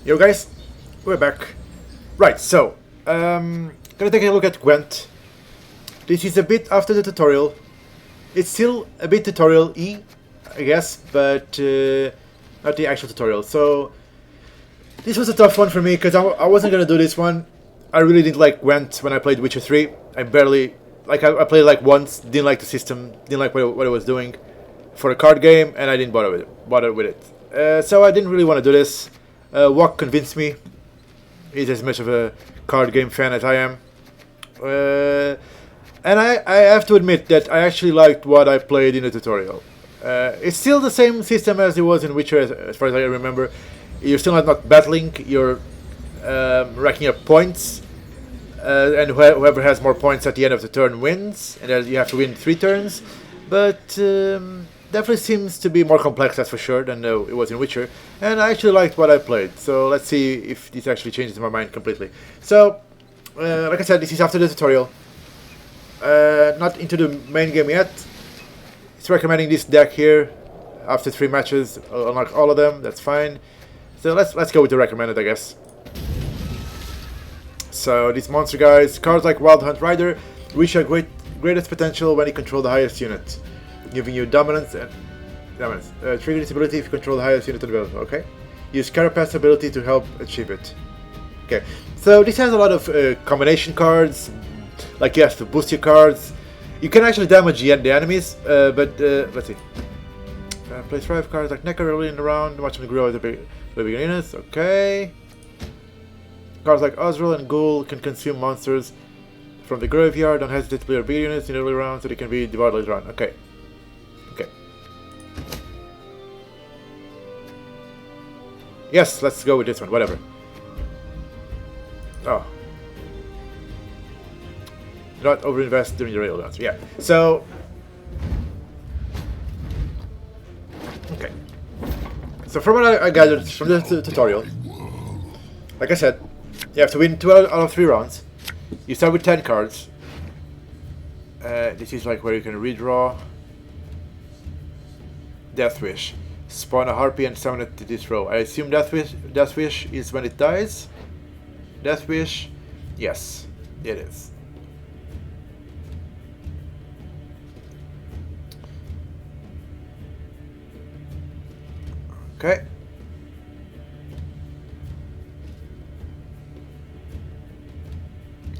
Yo guys, we're back. Right, so, gonna take a look at GWENT. This is a bit after the tutorial. It's still a bit tutorial-y, I guess, but not the actual tutorial. So, this was a tough one for me, because I wasn't gonna do this one. I really didn't like GWENT when I played Witcher 3. I barely, like, I played it like once, didn't like the system, didn't like what it was doing for a card game, and I didn't bother with it. So I didn't really want to do this. Wok convinced me. He's as much of a card game fan as I am. And I have to admit that I actually liked what I played in the tutorial. It's still the same system as it was in Witcher, as far as I remember. You're still not battling, you're racking up points. And whoever has more points at the end of the turn wins. And you have to win 3 turns. But definitely seems to be more complex, that's for sure, than it was in Witcher. And I actually liked what I played, so let's see if this actually changes my mind completely. So, like I said, this is after the tutorial. Not into the main game yet. It's recommending this deck here. After 3 matches, I'll unlock all of them, that's fine. So let's go with the recommended, I guess. So, these monster guys, cards like Wild Hunt Rider, reach a greatest potential when you control the highest unit, giving you dominance and trigger this ability if you control the highest unit available. Okay, use Carapace ability to help achieve it. Okay, so this has a lot of combination cards, like you have to boost your cards. You can actually damage the enemies, but let's see. Place 5 cards like Necker early in the round, watch them grow as the bigger units. Okay. Cards like Osril and Ghoul can consume monsters from the graveyard. Don't hesitate to play your bigger units in early rounds so they can be devoured later on. Okay. Okay. Yes, let's go with this one, whatever. Oh. Do not overinvest during the rail rounds. Yeah. So. Okay. So from what I gathered from the tutorial, like I said, you have to win 2 out of 3 rounds. You start with 10 cards. This is like where you can redraw. Death Wish. Spawn a harpy and summon it to this row. I assume Death Wish is when it dies. Death Wish. Yes, it is. Okay.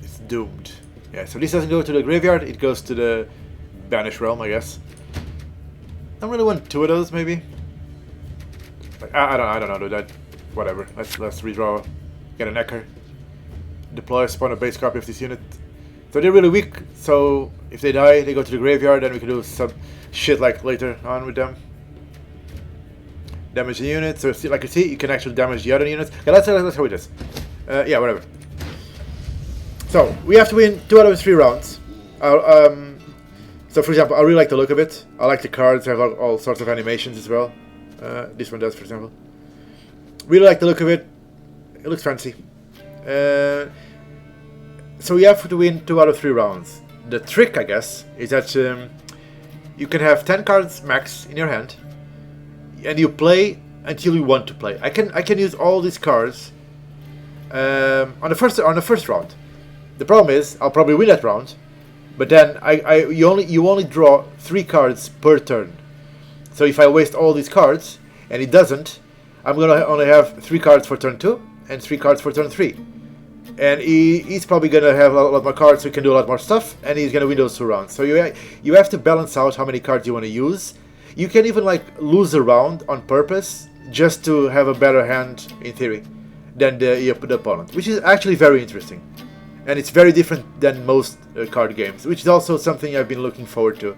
It's doomed. Yeah, so this doesn't go to the graveyard, it goes to the Banished Realm, I guess. I don't really want 2 of those, maybe. Like, I don't know, dude. Whatever. Let's redraw. Get an Necker. Deploy, spawn a base copy of this unit. So they're really weak, so if they die, they go to the graveyard, then we can do some shit like later on with them. Damage the units, so like you see, you can actually damage the other units. Okay, let's go with this. Yeah, whatever. So, we have to win 2 out of 3 rounds. So for example, I really like the look of it. I like the cards, have all sorts of animations as well. This one does, for example. Really like the look of it. It looks fancy. So we have to win 2 out of 3 rounds. The trick, I guess, is that you can have 10 cards max in your hand, and you play until you want to play. I can use all these cards on the first round. The problem is I'll probably win that round, but then you only draw 3 cards per turn. So if I waste all these cards and it doesn't, I'm gonna only have 3 cards for turn 2 and 3 cards for turn 3. And he's probably gonna have a lot more cards, so he can do a lot more stuff, and he's gonna win those 2 rounds. So you have to balance out how many cards you want to use. You can even like lose a round on purpose just to have a better hand in theory than the opponent, which is actually very interesting. And it's very different than most card games, which is also something I've been looking forward to.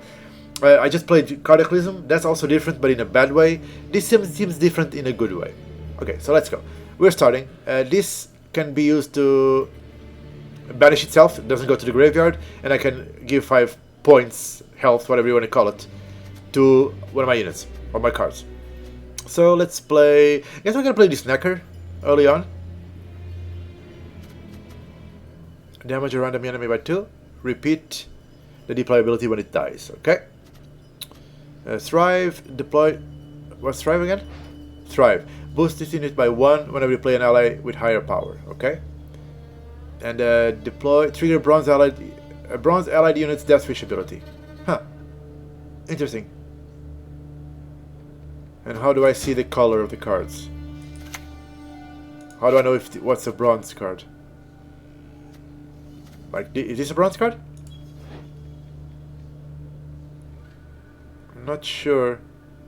I just played Cataclysm. That's also different, but in a bad way. This seems different in a good way. Okay, so let's go. We're starting. This can be used to banish itself. It doesn't go to the graveyard, and I can give 5 points, health, whatever you want to call it, to one of my units or my cards. So let's play. I guess we're gonna play this Necker early on. Damage a random enemy by 2. Repeat the deployability when it dies. Okay. Thrive. Deploy. What's Thrive again? Thrive. boost this unit by 1 whenever you play an ally with higher power. Okay. And deploy trigger bronze allied unit's death wish ability. Huh. Interesting. And how do I see the color of the cards? How do I know if what's a bronze card? Like, is this a bronze card? I'm not sure.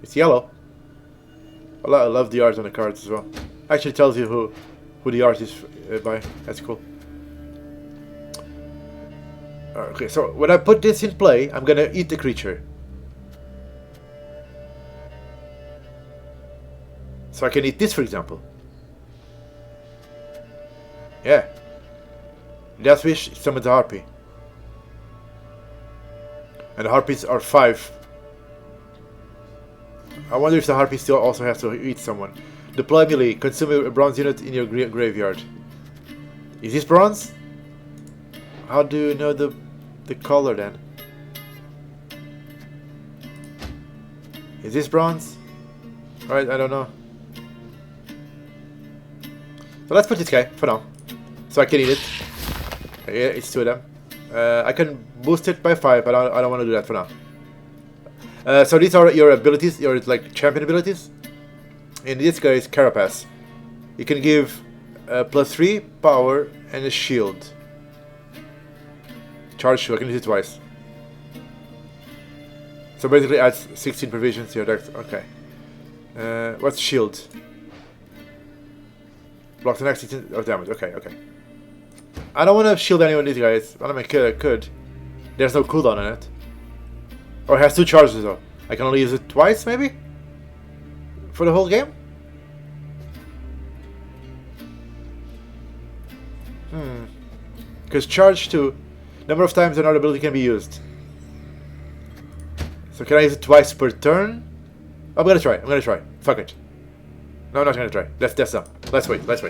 It's yellow. I love the art on the cards as well. Actually tells you who the art is by. That's cool. Okay, so when I put this in play, I'm gonna eat the creature. So I can eat this, for example. Yeah. Death Wish summons a harpy. And the harpies are 5. I wonder if the harpy still also has to eat someone. Deploy melee. Consume a bronze unit in your graveyard. Is this bronze? How do you know the color then? Is this bronze? Right, I don't know. So let's put this guy for now. So I can eat it. Yeah, it's 2 of them. I can boost it by 5, but I don't want to do that for now. So these are your abilities, your like champion abilities. In this case, Carapace. You can give +3 power and a shield. Charge shield. I can use it twice. So basically, adds 16 provisions to your deck. Okay. What's shield? Blocks the next 16 of damage. Okay, okay. I don't want to shield any of these guys. I mean, I could. There's no cooldown on it. Or it has 2 charges though. I can only use it twice, maybe? For the whole game? Because charge 2, number of times another ability can be used. So can I use it twice per turn? I'm gonna try. Fuck it. No, I'm not gonna try. That's dumb. Let's wait. Let's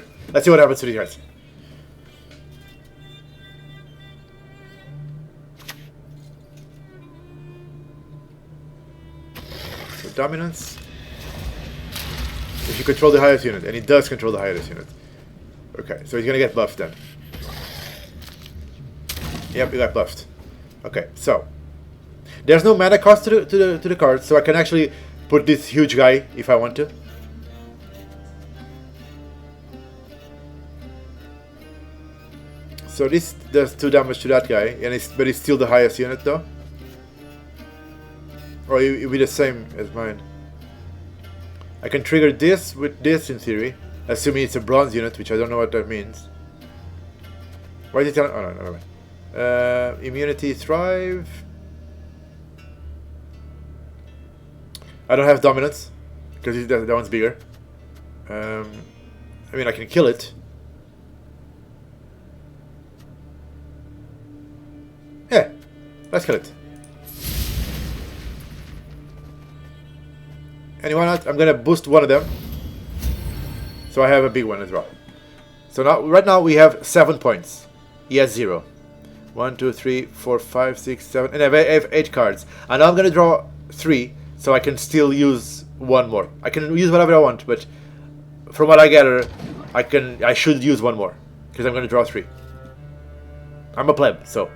see what happens to these guys. So dominance. If you control the highest unit, and he does control the highest unit. Okay, so he's gonna get buffed then. Yep, he got buffed. Okay, so there's no mana cost to the card, so I can actually put this huge guy if I want to. So this does 2 damage to that guy, and but it's still the highest unit though. Or it'll be the same as mine. I can trigger this with this in theory, assuming it's a bronze unit, which I don't know what that means. Why is it telling? Oh no, never mind. Immunity, thrive. I don't have dominance because that one's bigger. I mean, I can kill it. Yeah, let's kill it. And why not? I'm gonna boost one of them, so I have a big one as well. So now, right now we have 7 points. He has 0. 1, 2, 3, 4, 5, 6, 7, and I have 8 cards. And now I'm gonna draw 3, so I can still use 1 more. I can use whatever I want, but from what I gather, I should use 1 more because I'm gonna draw 3. I'm a pleb, so.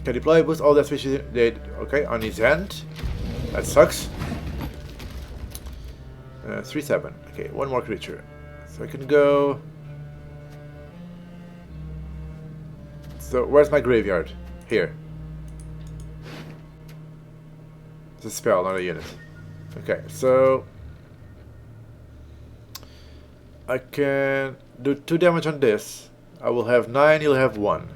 Can deploy boost all that switches okay on his hand. That sucks. 3/7. Okay, 1 more creature. So I can go. So where's my graveyard? Here. It's a spell, not a unit. Okay, so I can do 2 damage on this. I will have 9. He'll have 1.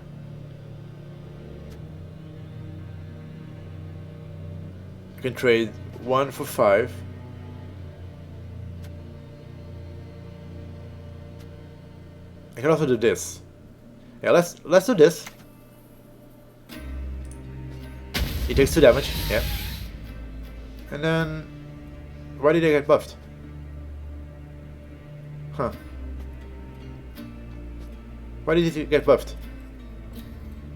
Can trade 1 for 5. I can also do this. Yeah, let's do this. He takes 2 damage. Yeah. And then why did I get buffed? Huh. Why did he get buffed?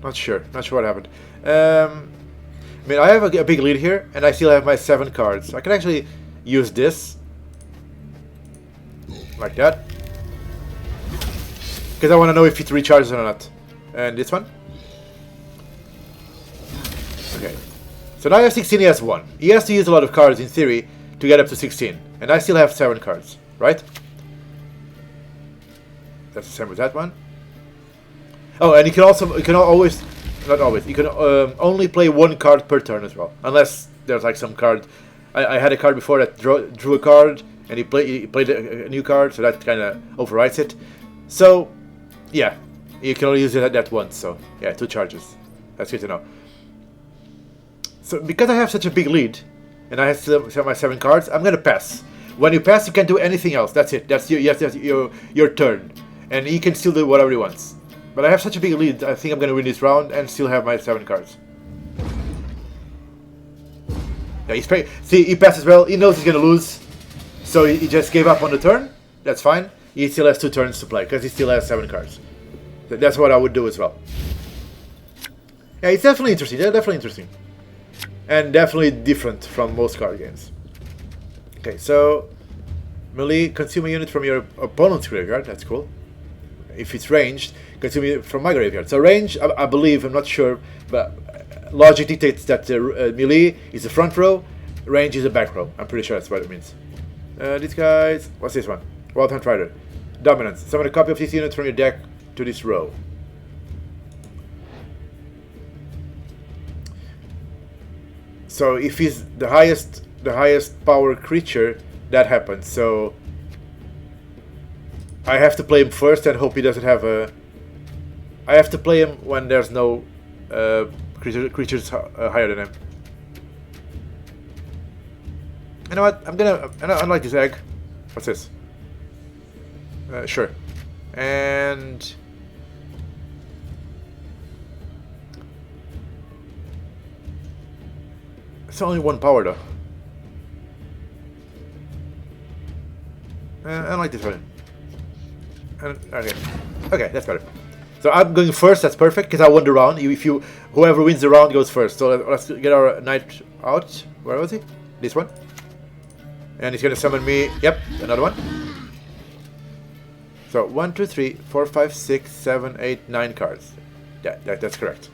Not sure. Not sure what happened. I mean, I have a big lead here, and I still have my 7 cards. I can actually use this. Like that. Because I want to know if it recharges or not. And this one. Okay. So now I have 16, he has 1. He has to use a lot of cards in theory to get up to 16. And I still have 7 cards, right? That's the same with that one. Oh, and you can also, you can always, not always, you can only play 1 card per turn as well. Unless there's like some card. I had a card before that drew a card, and he played a new card, so that kind of overrides it. So, yeah, you can only use it that once, so yeah, 2 charges. That's good to know. So, because I have such a big lead, and I have my 7 cards, I'm gonna pass. When you pass, you can't do anything else. That's it. That's your turn. And he can still do whatever he wants. But I have such a big lead, I think I'm gonna win this round and still have my 7 cards. Yeah, see, he passes well. He knows he's gonna lose, so he just gave up on the turn. That's fine. He still has 2 turns to play because he still has 7 cards. That's what I would do as well. Yeah, it's definitely interesting. Yeah, definitely interesting, and definitely different from most card games. Okay, so melee, consume a unit from your opponent's graveyard. That's cool. If it's ranged, consume it from my graveyard. So range, I believe, I'm not sure, but logic dictates that melee is the front row, range is the back row. I'm pretty sure that's what it means. These guys, what's this one? Wild Hunt Rider. Dominance. Summon a copy of this unit from your deck to this row. So if he's the highest power creature, that happens. So I have to play him first and hope he doesn't have a... I have to play him when there's no creatures higher than him. You know what? I like this egg. What's this? Sure. And... it's only 1 power though. I like this one. Okay, that's better. So I'm going first. That's perfect because I won the round. Whoever wins the round goes first. So let's get our knight out. Where was he? This one. And he's gonna summon me. Yep, another one. So 1, 2, 3, 4, 5, 6, 7, 8, 9 cards. Yeah, that's correct.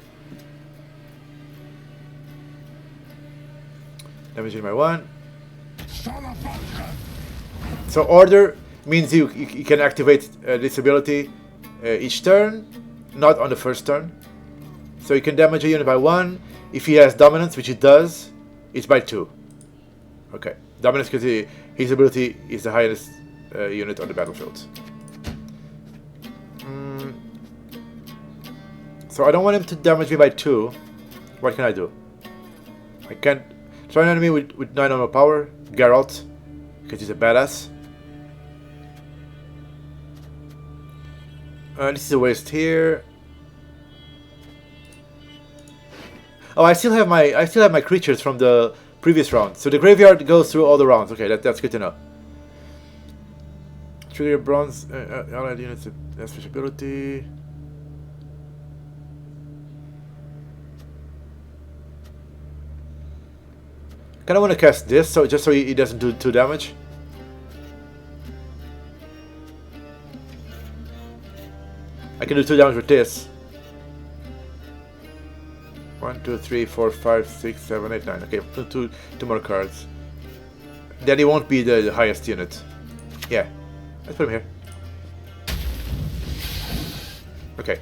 Damaging my 1. So order means you can activate this ability each turn, not on the first turn. So you can damage a unit by 1. If he has dominance, which he does, it's by 2. Okay, dominance because his ability is the highest unit on the battlefield. So I don't want him to damage me by 2. What can I do? I can't try an enemy with 9 normal power. Geralt, because he's a badass. This is a waste here. Oh, I still have my creatures from the previous round. So the graveyard goes through all the rounds. Okay, that's good to know. Trigger bronze allied units has special ability. Kinda wanna cast this just so he doesn't do 2 damage. I can do 2 damage with this. 1, 2, 3, 4, 5, 6, 7, 8, 9. Okay, two more cards. Then he won't be the highest unit. Yeah, let's put him here. Okay.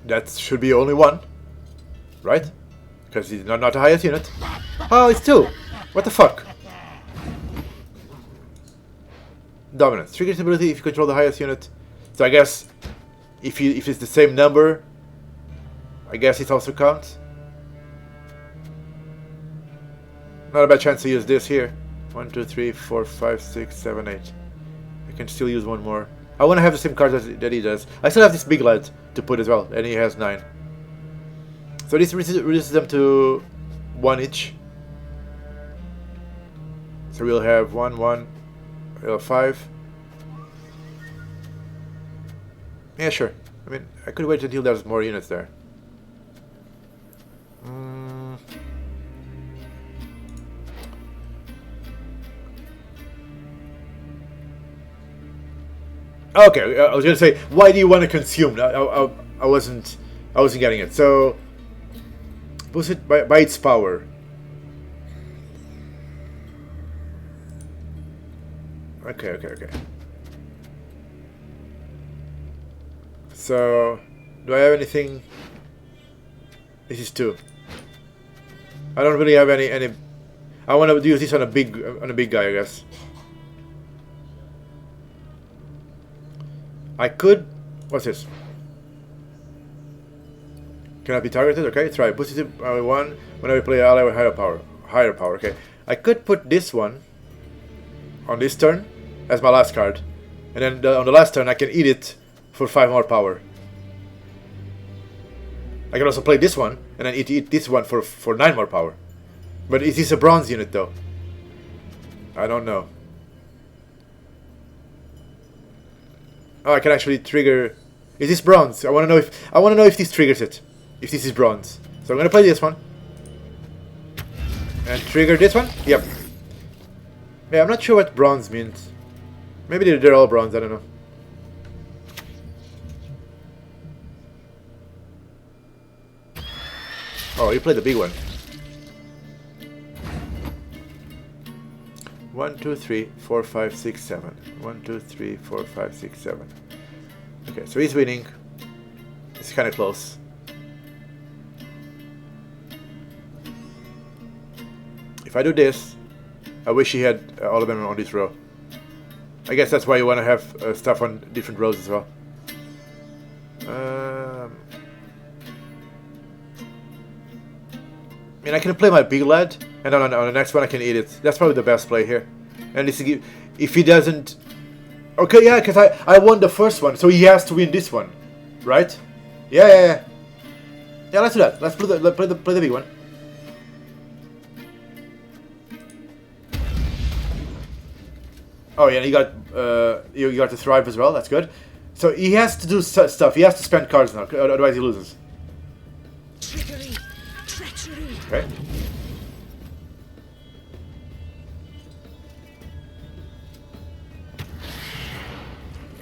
That should be only 1, right? Because he's not the highest unit. Oh, it's 2. What the fuck? Dominance. Triggers ability if you control the highest unit. So I guess if it's the same number, I guess it also counts. Not a bad chance to use this here. 1, 2, 3, 4, 5, 6, 7, 8. I can still use 1 more. I want to have the same cards that he does. I still have this big lad to put as well, and he has 9. So this reduces them to 1 each. So we'll have 1, 1, we'll have 5. Yeah, sure. I mean, I could wait until there's more units there. Okay, I was gonna say, why do you want to consume? I wasn't getting it. So, boost it by its power. Okay. So, do I have anything? This is 2. I don't really have any. I want to use this on a big guy, I guess. I could. What's this? Cannot be targeted. Okay, try. Boost it by 1 whenever you play ally with higher power. Higher power. Okay. I could put this one on this turn as my last card, and then on the last turn I can eat it for 5 more power. I can also play this one and then eat this one for 9 more power. But is this a bronze unit though? I don't know. Oh, I can actually trigger. Is this bronze? I want to know if this triggers it. If this is bronze. So I'm gonna play this one and trigger this one. Yep. Yeah, I'm not sure what bronze means. Maybe they're all bronze. I don't know. Oh, you played the big one. 1, 2, 3, 4, 5, 6, 7. 1, 2, 3, 4, 5, 6, 7. Okay, so he's winning. It's kind of close. If I do this, I wish he had all of them on this row. I guess that's why you want to have stuff on different rows as well. I mean, I can play my big lad, and on the next one I can eat it. That's probably the best play here. And this is, if he doesn't... Okay, yeah, because I won the first one, so he has to win this one. Right? Yeah. Yeah, let's do that. Let's play the big one. Oh yeah, you got to thrive as well. That's good. So he has to do stuff. He has to spend cards now, otherwise he loses. Trickery. Treachery. Okay.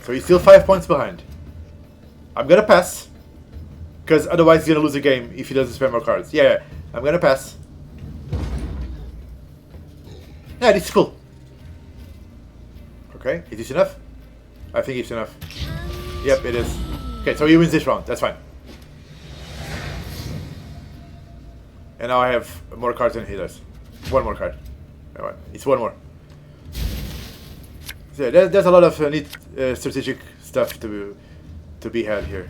So he's still 5 points behind. I'm gonna pass, because otherwise he's gonna lose a game if he doesn't spend more cards. Yeah, I'm gonna pass. Yeah, this is cool. Okay, is this enough? I think it's enough. Yep, it is. Okay, so he wins this round. That's fine. And now I have more cards than he does. One more card. Alright, it's one more. So yeah, there's a lot of neat strategic stuff to be had here.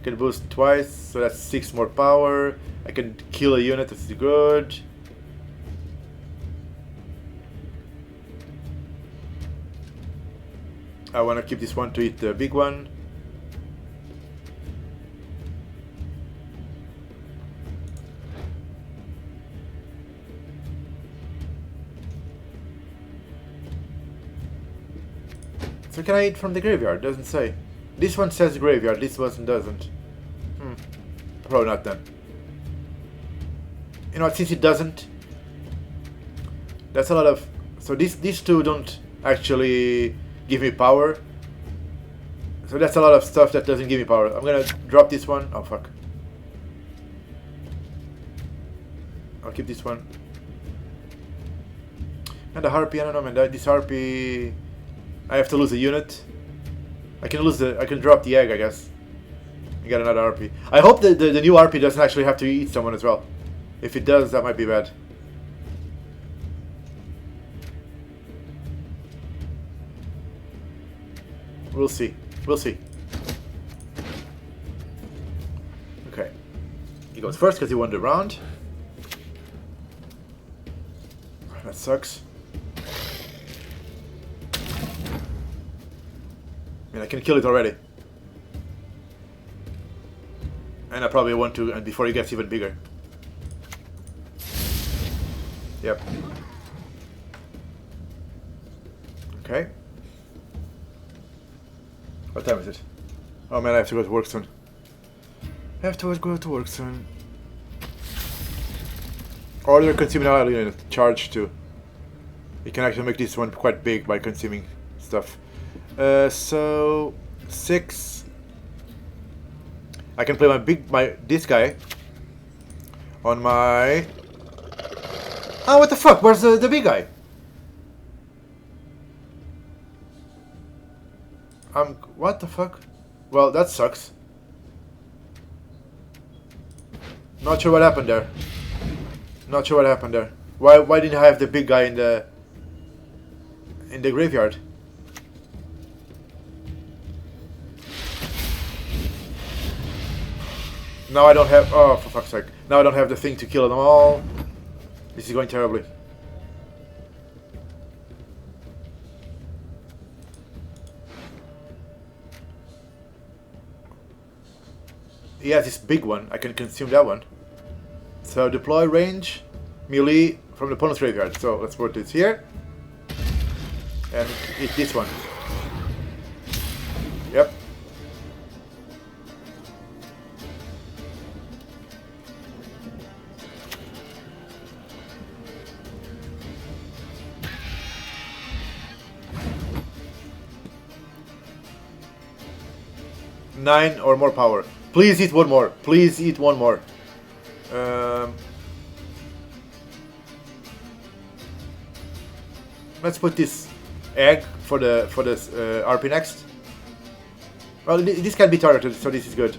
Can boost twice, so that's 6 more power. I can kill a unit, that's good. I want to keep this one to eat the big one. So can I eat from the graveyard? Doesn't say. This one says graveyard, this one doesn't. Probably not then. You know what, since it doesn't, that's a lot of... So these two don't actually give me power. So that's a lot of stuff that doesn't give me power. I'm gonna drop this one. Oh fuck. I'll keep this one. And the harpy, I don't know man, this harpy... I have to lose a unit. I can drop the egg, I guess. You got another RP. I hope that the new RP doesn't actually have to eat someone as well. If it does, that might be bad. We'll see. We'll see. Okay. He goes first because he won the round. That sucks. I mean, I can kill it already. And I probably want to, and before he gets even bigger. Yep. Okay. What time is it? Oh man, I have to go to work soon. I have to go to work soon. Order consuming ally unit. Charge 2. You can actually make this one quite big by consuming stuff. So 6. I can play this guy on my. Oh, what the fuck? Where's the big guy? What the fuck? Well, that sucks. Not sure what happened there. Not sure what happened there. Why didn't I have the big guy in the graveyard? Now I don't have. Oh, for fuck's sake! Now I don't have the thing to kill them all. This is going terribly. He has this big one. I can consume that one. So deploy range, melee from the opponent's graveyard. So let's put this here. And hit this one. Yep. Nine or more power. Please eat one more. Please eat one more. Let's put this egg for the RP next. Well, this can be targeted, so this is good.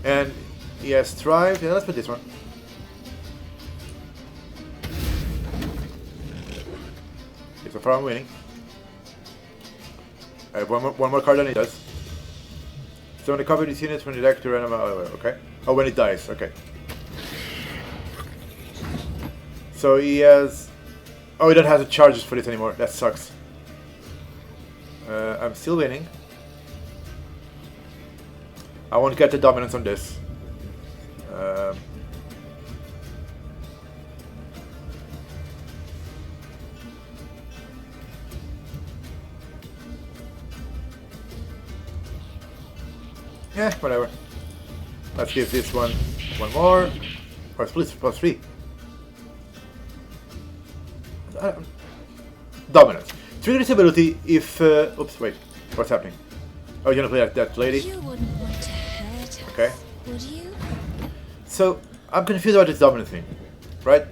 And yes, thrive. Yeah, let's put this one. Okay, so far I'm winning. I have one more card than he does. So when I copy this unit from the deck to random. Oh, okay. Oh, when it dies. Okay. So he has. Oh, he doesn't have the charges for this anymore. That sucks. I'm still winning. I won't get the dominance on this. Yeah, whatever. Let's give this one more. Or please, +3. Dominance. Trigger this ability if. Oops, wait. What's happening? Oh, you're gonna play that lady? You wouldn't want to hurt her, Okay. would you? So, I'm confused about this dominance thing. Right?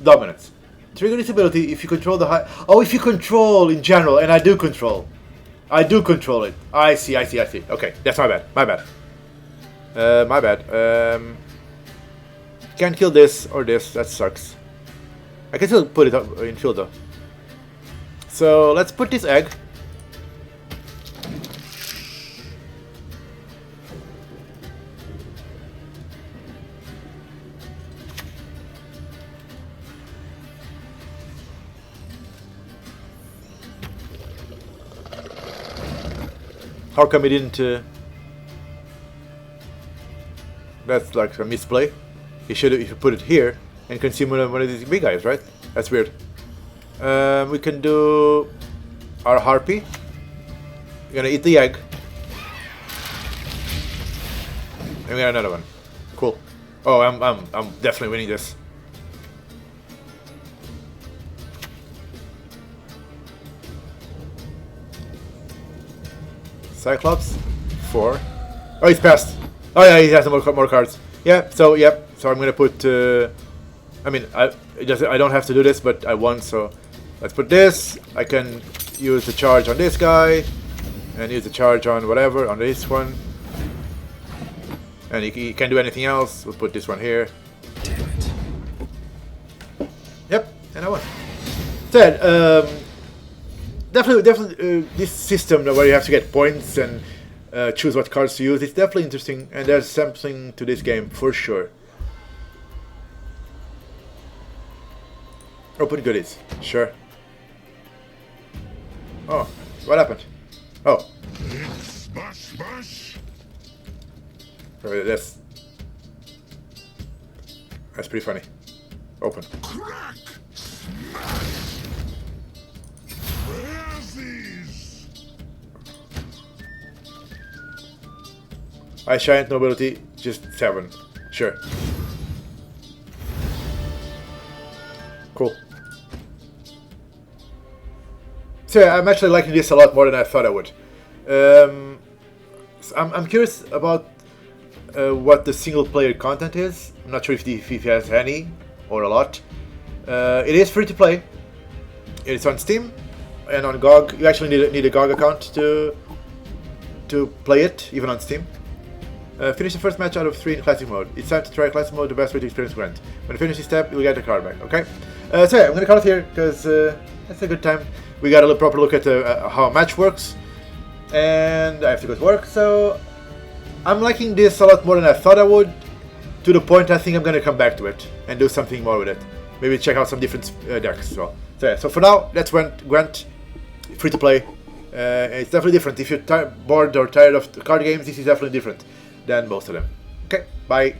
Dominance. Trigger this ability if you control the high. Oh, if you control in general, and I do control. I do control it. I see. Okay, that's my bad. My bad. Can't kill this or this. That sucks. I can still put it up in field though. So let's put this egg. How come he didn't? That's like a misplay. He should have put it here and consume one of these big guys, right? That's weird. We can do our harpy. We're gonna eat the egg. And we got another one. Cool. Oh, I'm definitely winning this. Cyclops, 4. Oh, he's passed. Oh yeah, he has more cards. Yeah. So yep. So I'm gonna put. I mean, I don't have to do this, but I won. So let's put this. I can use the charge on this guy, and use the charge on whatever on this one. And he can't do anything else. We'll put this one here. Damn it. Yep, and I won. Then definitely this system where you have to get points and choose what cards to use, it's definitely interesting, and there's something to this game for sure. Open goodies, sure. Oh, what happened? Oh. Smash, smash. That's pretty funny. Open. Crack. Smash. Where's these? I Giant Nobility, just 7. Sure. Cool. So yeah, I'm actually liking this a lot more than I thought I would. So I'm curious about what the single player content is. I'm not sure if he has any or a lot. It is free to play. It's on Steam and on GOG. You actually need a GOG account to play it, even on Steam. Finish the first match out of 3 in classic mode. It's time to try classic mode, the best way to experience Gwent. When you finish this step, you'll get the card back, okay? So yeah, I'm gonna call it here, because that's a good time. We got a proper look at how a match works, and I have to go to work, so I'm liking this a lot more than I thought I would, to the point I think I'm gonna come back to it, and do something more with it. Maybe check out some different decks as well. So yeah, so for now, that's Gwent, free to play. It's definitely different. If you're bored or tired of the card games, this is definitely different than most of them. Okay, bye.